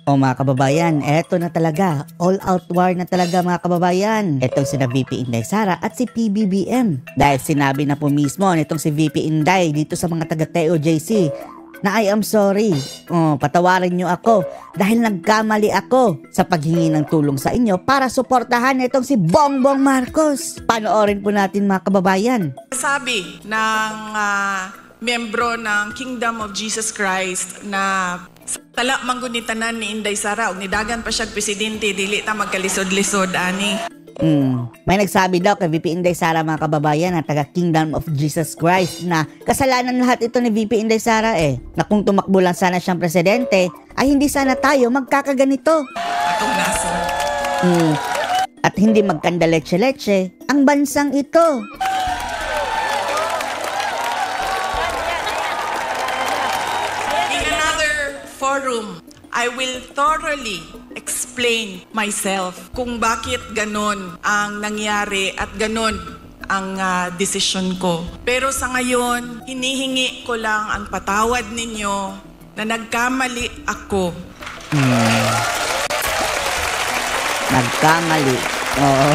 O mga kababayan, eto na talaga. All out war na talaga mga kababayan. Etong sina VP Inday Sara at si PBBM. Dahil sinabi na po mismo nitong si VP Inday dito sa mga taga-TOJC na I am sorry. Patawarin nyo ako dahil nagkamali ako sa paghingi ng tulong sa inyo para suportahan itong si Bongbong Marcos. Panoorin po natin mga kababayan. Sabi ng membro ng Kingdom of Jesus Christ na tala manggunitan ni Inday Sara ug nidagan pa siya presidente dili ta magkalisod-lisod ani. May nagsabi daw kay VP Inday Sara mga kababayan na taga Kingdom of Jesus Christ na kasalanan lahat ito ni VP Inday Sara na kung tumakbo lang sana siyang presidente ay hindi sana tayo magkakaganito. Atong nasod. At hindi magkandaletse-letse ang bansang ito. Forum, I will thoroughly explain myself kung bakit ganon ang nangyari at ganon ang desisyon ko. Pero sa ngayon, hinihingi ko lang ang patawad ninyo na nagkamali ako. Nagkamali. Oo.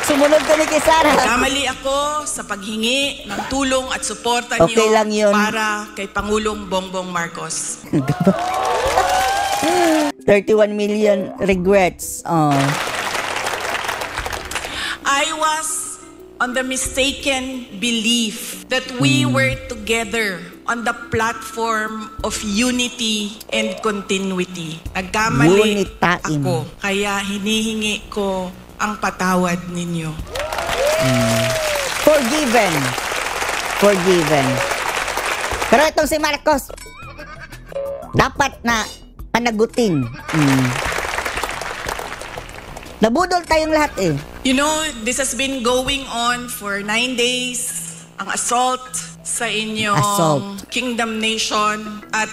Sumunod ka ni kay Sara. Nagkamali ako sa paghingi ng tulong at suporta niyo lang yun. Para kay Pangulong Bongbong Marcos. 31 million regrets. I was on the mistaken belief that we were together on the platform of unity and continuity. Nagkamali ako, kaya hinihingi ko ang patawad ninyo. Forgiven. Pero itong si Marcos, dapat na panagutin. Nabudol tayong lahat You know, this has been going on for 9 days. Ang assault sa inyong Kingdom Nation. At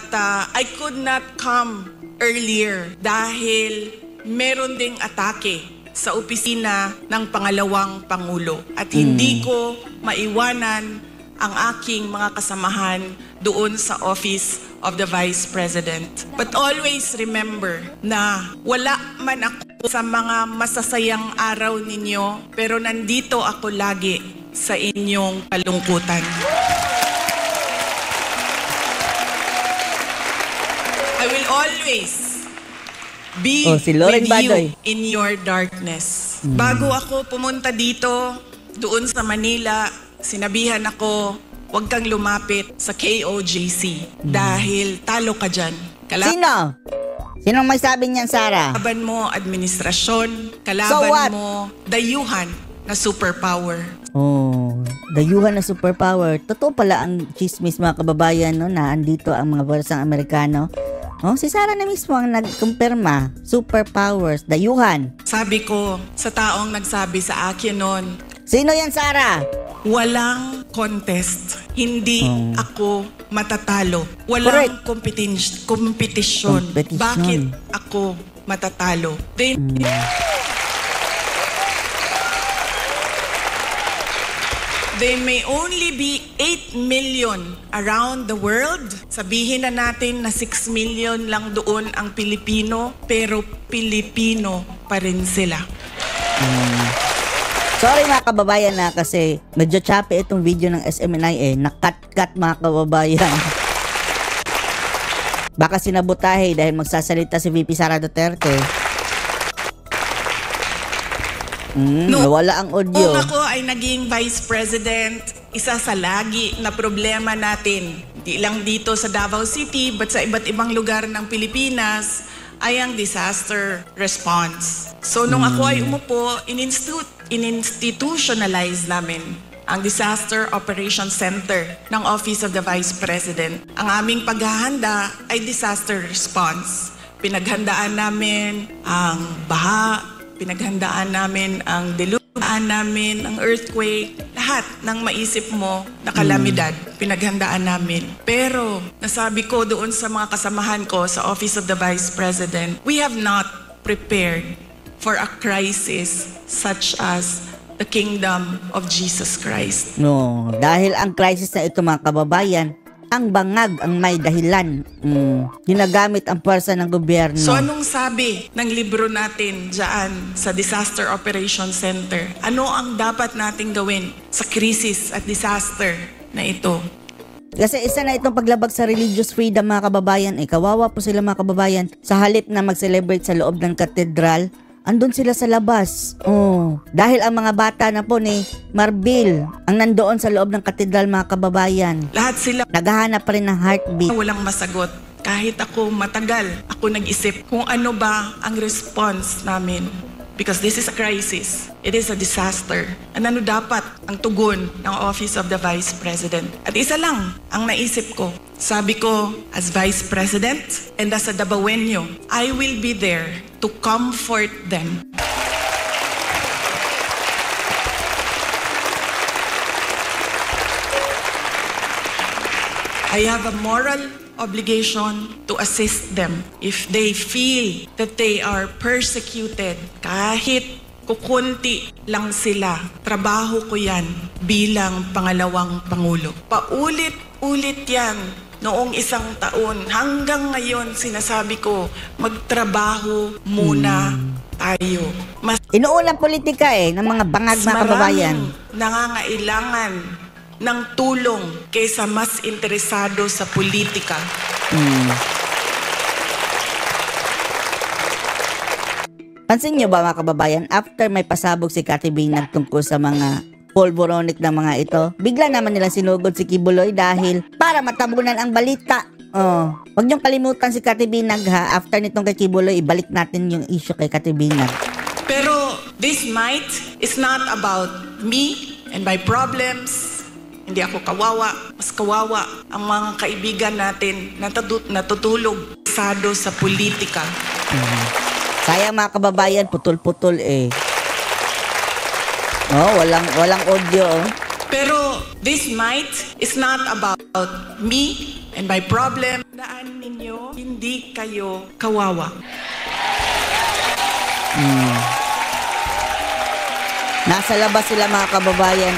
I could not come earlier dahil meron ding atake sa opisina ng pangalawang Pangulo. At hindi ko maiwanan ang aking mga kasamahan doon sa Office of the Vice President. But always remember na wala man ako sa mga masasayang araw ninyo, pero nandito ako lagi sa inyong kalungkutan. I will always be si with Badoy. you in your darkness. Bago ako pumunta dito, doon sa Manila, sinabihan ako, huwag kang lumapit sa KOJC dahil talo ka dyan. Sino? Sinong may sabi niyan, Sara? Kalaban mo administrasyon, kalaban mo dayuhan na superpower. Dayuhan na superpower. Totoo pala ang chismis mga kababayan na andito ang mga bansang Amerikano. Si Sara na mismo ang nagkumpirma. Superpowers, dayuhan. Sabi ko sa taong nagsabi sa akin noon, sino yan, Sara? Walang contest. Hindi ako matatalo. Walang kompetisyon. Bakit ako matatalo? They may only be 8 million around the world. Sabihin na natin na 6 million lang doon ang Pilipino, pero Pilipino pa rin sila. Sorry mga kababayan kasi medyo choppy itong video ng SMNI nakat-cut mga kababayan. Baka sinabotahe dahil magsasalita si VP Sara Duterte. Nawala ang audio. Kung ako ay naging Vice President, isa sa lagi na problema natin, di lang dito sa Davao City, but sa iba't ibang lugar ng Pilipinas, ay ang disaster response. So nung ako ay umupo, in-institutionalize namin ang Disaster Operations Center ng Office of the Vice President. Ang aming paghahanda ay disaster response. Pinaghandaan namin ang baha, pinaghandaan namin ang deluge, namin ang earthquake, lahat ng maisip mo na kalamidad, pinaghandaan namin. Pero nasabi ko doon sa mga kasamahan ko sa Office of the Vice President, we have not prepared for a crisis such as the Kingdom of Jesus Christ. Dahil ang crisis na ito mga kababayan ang bangag ang may dahilan. Ginagamit ang pwersa ng gobyerno. So anong sabi ng libro natin dyan sa Disaster Operations Center? Ano ang dapat nating gawin sa krisis at disaster na ito? Kasi isa na itong paglabag sa religious freedom mga kababayan. Kawawa po sila mga kababayan. Sa halip na mag-celebrate sa loob ng katedral, andun sila sa labas. Dahil ang mga bata na po ni Marbil ang nandoon sa loob ng katedral mga kababayan. Lahat sila Naghahanap pa rin ng heartbeat. walang masagot. Kahit ako matagal, ako nag-isip kung ano ba ang response namin. Because this is a crisis. It is a disaster. And ano dapat ang tugon ng Office of the Vice President? At isa lang ang naisip ko. Sabi ko, as Vice President and as a Dabawenyo, I will be there to comfort them. I have a moral obligation to assist them if they feel that they are persecuted. Kahit kukunti lang sila, trabaho ko yan bilang pangalawang Pangulo. Paulit-ulit yan noong isang taon. Hanggang ngayon sinasabi ko, magtrabaho muna tayo. Mas Inuulang politika ng mga bangag mga kababayan. maraming nangangailangan ng tulong kaysa mas interesado sa politika. Pansin nyo ba mga kababayan, after may pasabog si Cathy Binag tungkol sa mga polvoronic ng mga ito, bigla naman nila sinugod si Kibuloy dahil para matabunan ang balita. Huwag niyong kalimutan si Cathy Binag ha. After nitong kay Kibuloy, ibalik natin yung issue kay Cathy Binag. Pero this might is not about me and my problems. Hindi ako kawawa. Mas kawawa ang mga kaibigan natin na natutulog sado sa politika. Sayang mga kababayan, putol-putol walang audio. Pero this might is not about me and my problem. Daan ninyo, hindi kayo kawawa. Nasa labas sila mga kababayan,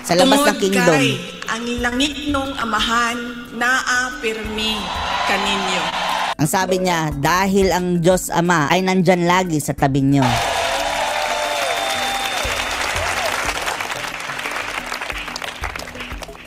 sa labas ng kingdom. Kay ang langit nung amahan naapirmi kaninyo. Ang sabi niya, dahil ang Diyos Ama ay nandyan lagi sa tabi niyo.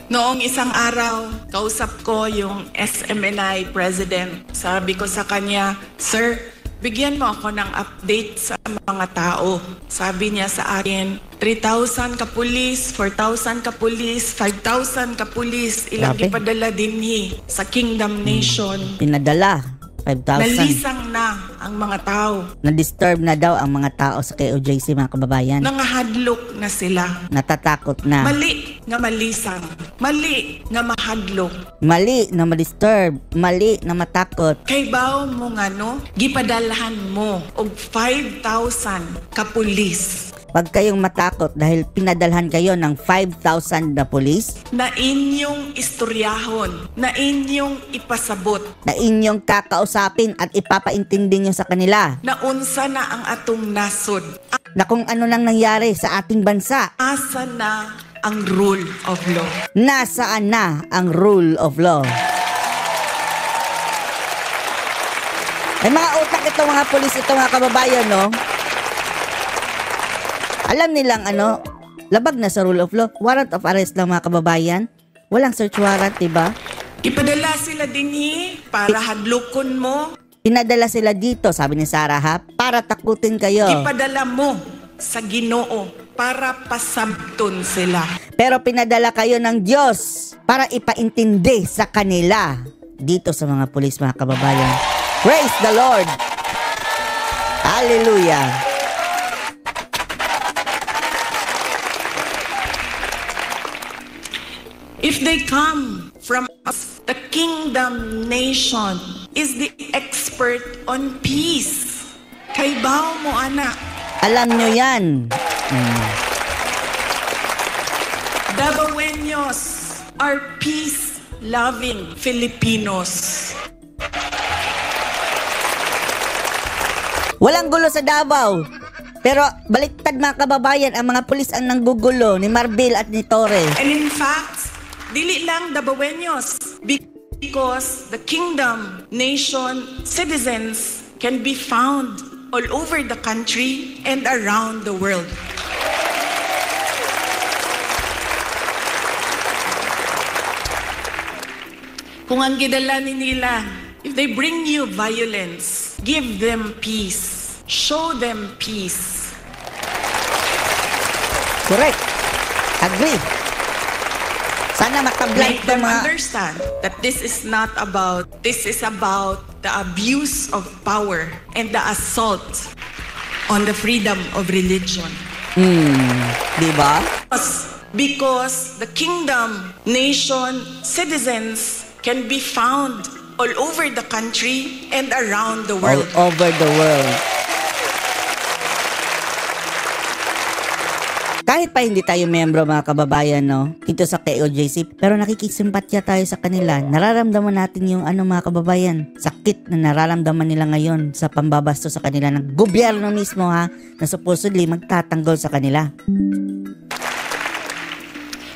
Noong isang araw, kausap ko yung SMNI president. Sabi ko sa kanya, Sir, bigyan mo ako ng update sa mga tao. Sabi niya sa akin, 3,000 kapulis, 4,000 kapulis, 5,000 kapulis. Ilang Grabe. ipadala din sa Kingdom Nation. Pinadala, 5,000. Nalisang na ang mga tao. Na-disturb na daw ang mga tao sa KOJC mga kababayan. Nangahadlok na sila. Natatakot na. Mali nga malisang. Mali nga mahadlok. Mali na ma-disturb. Mali na matakot. Kay bao mo nga no, gipadalhan mo og 5,000 kapulis Pag kayong matakot dahil pinadalhan kayo ng 5,000 na pulis, na inyong istoryahon, na inyong ipasabot, na inyong kakausapin at ipapaintindi nyo sa kanila na unsa na ang atong nasod, na kung ano nang nangyari sa ating bansa. asa na ang rule of law. Nasaan na ang rule of law? May mga utak ito mga pulis, ito mga kababayan, no? Alam nilang labag na sa rule of law. Warrant of arrest lang mga kababayan. Walang search warrant, diba? Ipadala sila dinhi para hadlokon mo, Pinadala sila dito, sabi ni Sarah ha, para takutin kayo. ipadala mo sa Ginoo para pasabton sila. Pero pinadala kayo ng Diyos para ipaintindi sa kanila. Dito sa mga pulis mga kababayan. Praise the Lord! Hallelujah! If they come from us, the Kingdom Nation is the expert on peace. Kay bao mo, anak. Alam nyo yan. Dabawenyos are peace-loving Filipinos. Walang gulo sa Davao. Pero baliktad mga kababayan, ang mga pulis ang nanggugulo ni Marbil at ni Torre. And in fact, dili lang Dabaweños, because the kingdom, nation, citizens can be found all over the country and around the world. Kung ang gidalanin nila, if they bring you violence, give them peace. Show them peace. Correct. Agree. Sana makablind Make to them mga... understand that this is about the abuse of power and the assault on the freedom of religion. Diba? Because the kingdom, nation, citizens can be found all over the country and around the world. All over the world. Kahit pa hindi tayo membro mga kababayan, no, dito sa KOJC, pero nakikisimpatya tayo sa kanila. Nararamdaman natin yung mga kababayan, sakit na nararamdaman nila ngayon sa pambabasto sa kanila ng gobyerno mismo na supposedly magtatanggol sa kanila.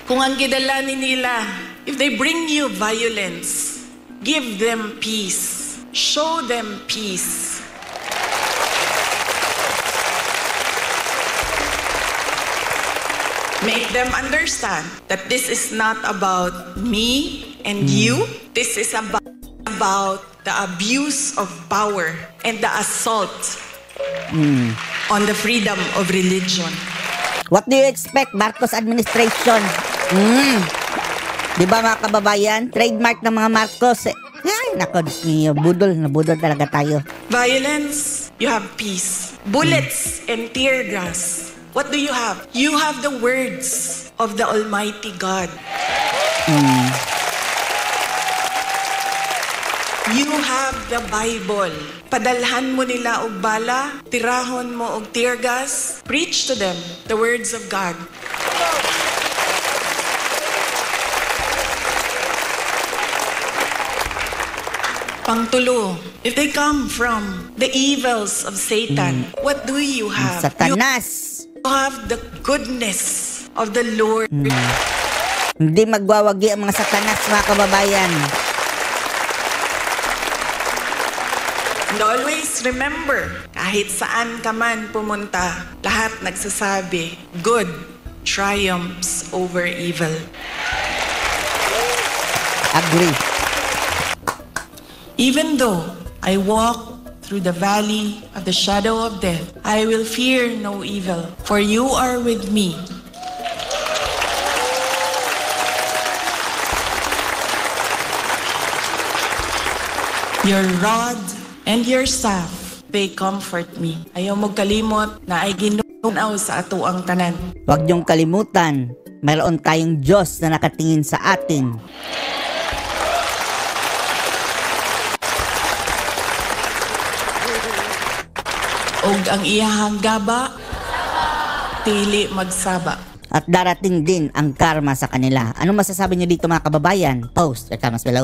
Kung ang gidalanin nila, if they bring you violence, give them peace. Show them peace. Make them understand that this is not about me and you. This is about the abuse of power and the assault on the freedom of religion. What do you expect, Marcos administration? Diba mga kababayan? Trademark ng mga Marcos. Ay, nako, budol talaga tayo. Violence, you have peace. Bullets and tear gas. What do you have? You have the words of the Almighty God. You have the Bible. Padalhan mo nila og bala, tirahon mo og tear gas. Preach to them the words of God. Pangtulo, if they come from the evils of Satan, what do you have? Satanas. You have the goodness of the Lord. Hindi magwawagi ang mga satanas mga kababayan. And always remember, kahit saan ka man pumunta, lahat nagsasabi, good triumphs over evil. Agree. Even though I walk through the valley of the shadow of death, I will fear no evil, for you are with me. Your rod and your staff, they comfort me. Ayaw mo kalimot na ay ginunaw sa ato ang tanan. Huwag niyong kalimutan, mayroon tayong Diyos na nakatingin sa atin. Og ang iyahang gaba, dili magsaba. At darating din ang karma sa kanila. Ano masasabi niyo dito mga kababayan? Post your comments below.